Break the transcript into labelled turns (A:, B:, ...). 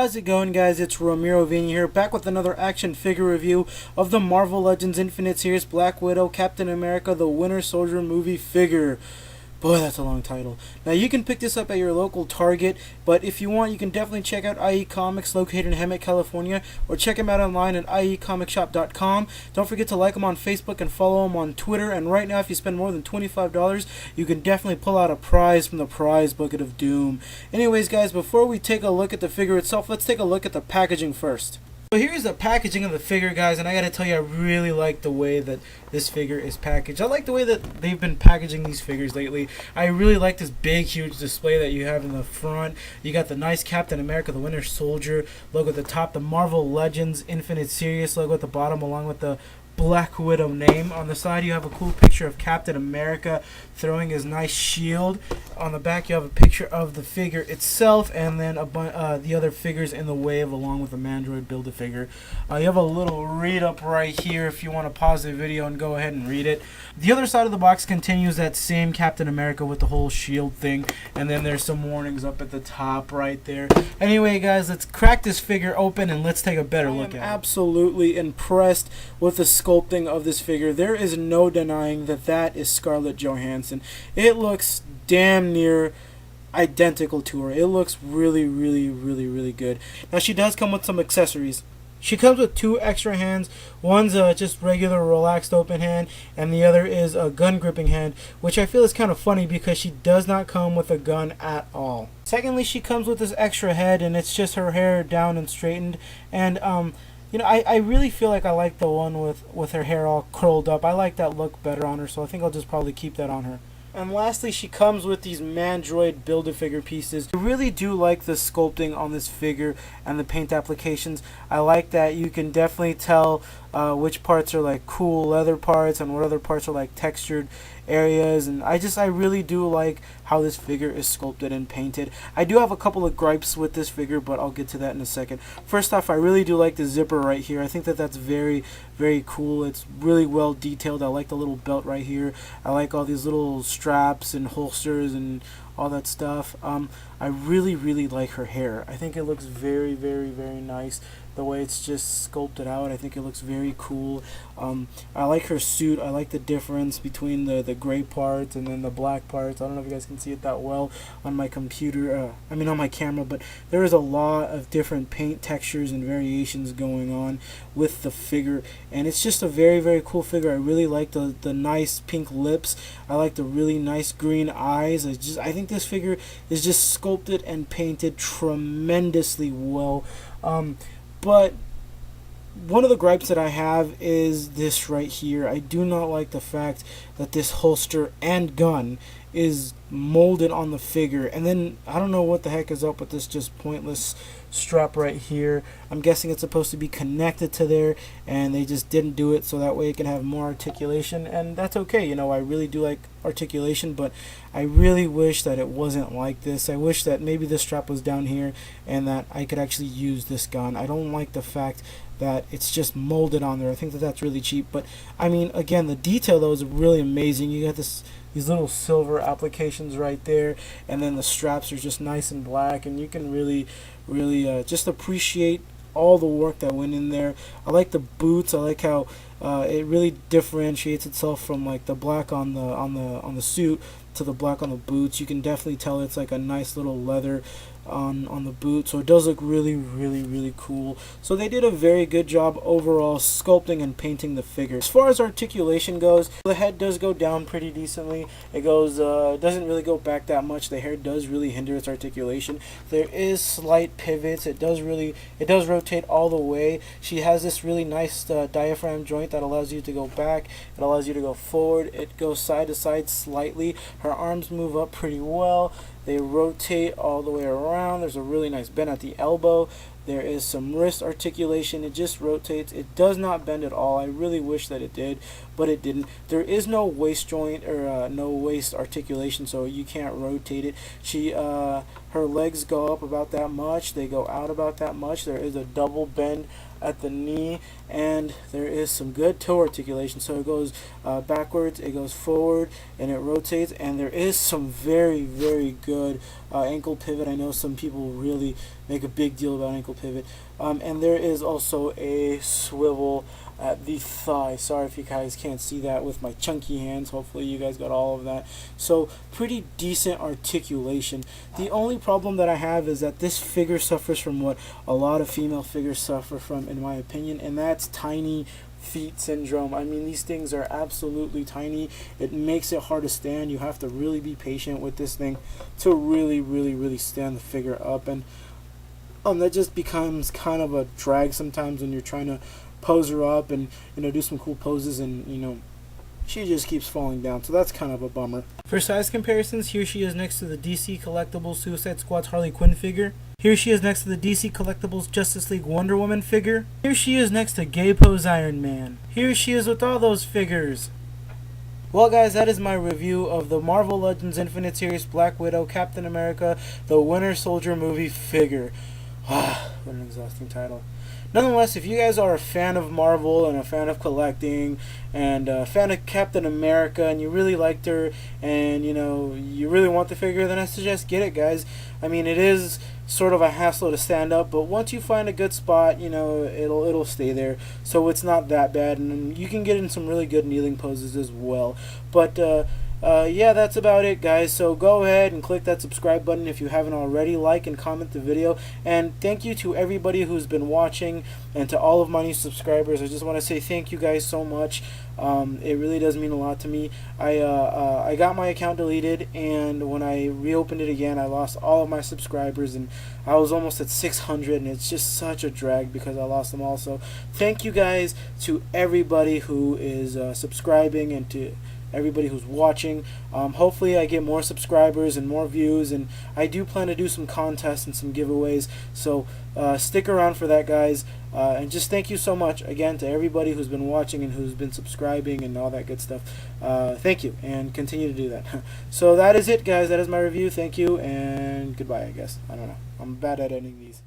A: How's it going, guys? It's Ramiro Vini here, back with another action figure review of the Marvel Legends Infinite Series Black Widow Captain America the Winter Soldier movie figure. Boy, that's a long title. Now, you can pick this up at your local Target, but if you want, you can definitely check out IE Comics located in Hemet, California, or check them out online at iecomicsshop.com. Don't forget to like them on Facebook and follow them on Twitter, and right now, if you spend more than $25, you can definitely pull out a prize from the prize bucket of doom. Anyways, guys, before we take a look at the figure itself, let's take a look at the packaging first. So here's the packaging of the figure, guys, and I gotta tell you, I really like the way that this figure is packaged. I like the way that they've been packaging these figures lately. I really like this big, huge display that you have in the front. You got the nice Captain America the Winter Soldier logo at the top, the Marvel Legends Infinite Series logo at the bottom, along with the Black Widow name. On the side, you have a cool picture of Captain America throwing his nice shield. On the back, you have a picture of the figure itself, and then the other figures in the wave, along with the Mandroid Build-A-Figure. You have a little read-up right here if you want to pause the video and go ahead and read it. The other side of the box continues that same Captain America with the whole shield thing, and then there's some warnings up at the top right there. Anyway, guys, let's crack this figure open and let's take a better look at it. I am absolutely impressed with the sculpting of this figure. There is no denying that that is Scarlett Johansson. It looks damn near identical to her. It looks really, really good. Now, she does come with some accessories. She comes with two extra hands. One's just regular relaxed open hand, and the other is a gun gripping hand, which I feel is kind of funny because she does not come with a gun at all. Secondly, she comes with this extra head, and it's just her hair down and straightened. And you know, I really feel like I like the one with her hair all curled up. I like that look better on her, so I think I'll just probably keep that on her. And lastly, she comes with these Mandroid Build-A-Figure pieces. I really do like the sculpting on this figure and the paint applications. I like that you can definitely tell which parts are like cool leather parts and what other parts are like textured areas. And I really do like how this figure is sculpted and painted. I do have a couple of gripes with this figure, but I'll get to that in a second. First off, I really do like the zipper right here. I think that that's very cool. It's really well detailed. I like the little belt right here. I like all these little straps and holsters and all that stuff. I really like her hair. I think it looks very nice the way it's just sculpted out. I think it looks very cool. I like her suit. I like the difference between the gray parts and then the black parts. I don't know if you guys can see it that well on my computer, on my camera, but there is a lot of different paint textures and variations going on with the figure, and it's just a very cool figure. I really like the nice pink lips. I like the really nice green eyes. I think this figure is just sculpted and painted tremendously well. But one of the gripes that I have is this right here. I do not like the fact that this holster and gun is molded on the figure, and then I don't know what the heck is up with this just pointless strap right here. I'm guessing it's supposed to be connected to there, and they just didn't do it so that way it can have more articulation, and that's okay. You know, I really do like articulation, but I really wish that it wasn't like this. I wish that maybe this strap was down here and that I could actually use this gun. I don't like the fact that it's just molded on there. I think that that's really cheap, but I mean, again, the detail though is really amazing. You got these little silver applications right there, and then the straps are just nice and black, and you can really just appreciate all the work that went in there. I like the boots. I like how it really differentiates itself from like the black on the suit to the black on the boots. You can definitely tell it's like a nice little leather on the boot, so it does look really cool. So they did a very good job overall sculpting and painting the figure. As far as articulation goes, the head does go down pretty decently. It goes doesn't really go back that much. The hair does really hinder its articulation. There is slight pivots. It does rotate all the way. She has this really nice diaphragm joint that allows you to go back. It allows you to go forward. It goes side to side slightly. Her arms move up pretty well. They rotate all the way around. There's a really nice bend at the elbow. There is some wrist articulation. It just rotates. It does not bend at all. I really wish that it did, but it didn't. There is no waist joint or no waist articulation, so you can't rotate it. Her legs go up about that much. They go out about that much. There is a double bend at the knee, and there is some good toe articulation. So it goes backwards, it goes forward, and it rotates, and there is some very good ankle pivot. I know some people really make a big deal about ankle vertical pivot, and there is also a swivel at the thigh. Sorry if you guys can't see that with my chunky hands. Hopefully you guys got all of that. So pretty decent articulation. The only problem that I have is that this figure suffers from what a lot of female figures suffer from, in my opinion, and that's tiny feet syndrome. I mean, these things are absolutely tiny. It makes it hard to stand. You have to really be patient with this thing to really stand the figure up, and that just becomes kind of a drag sometimes when you're trying to pose her up and do some cool poses, and she just keeps falling down, so that's kind of a bummer. For size comparisons, here she is next to the DC Collectibles Suicide Squad's Harley Quinn figure. Here she is next to the DC Collectibles Justice League Wonder Woman figure. Here she is next to Gay Pose Iron Man. Here she is with all those figures. Well guys, that is my review of the Marvel Legends Infinite Series Black Widow, Captain America, the Winter Soldier movie figure. What an exhausting title. Nonetheless, if you guys are a fan of Marvel and a fan of collecting and a fan of Captain America and you really liked her and you really want the figure, then I suggest get it, guys. I mean, it is sort of a hassle to stand up, but once you find a good spot, it'll stay there, so it's not that bad, and you can get in some really good kneeling poses as well. But yeah, that's about it, guys. So go ahead and click that subscribe button if you haven't already. Like and comment the video. And thank you to everybody who's been watching and to all of my new subscribers. I just want to say thank you guys so much. It really does mean a lot to me. I got my account deleted, and when I reopened it again, I lost all of my subscribers, and I was almost at 600, and it's just such a drag because I lost them all. So thank you guys to everybody who is subscribing and to everybody who's watching. Hopefully I get more subscribers and more views, and I do plan to do some contests and some giveaways, so stick around for that, guys. And just thank you so much again to everybody who's been watching and who's been subscribing and all that good stuff. Thank you, and continue to do that. So that is it, guys. That is my review. Thank you, and goodbye, I guess. I don't know, I'm bad at editing these.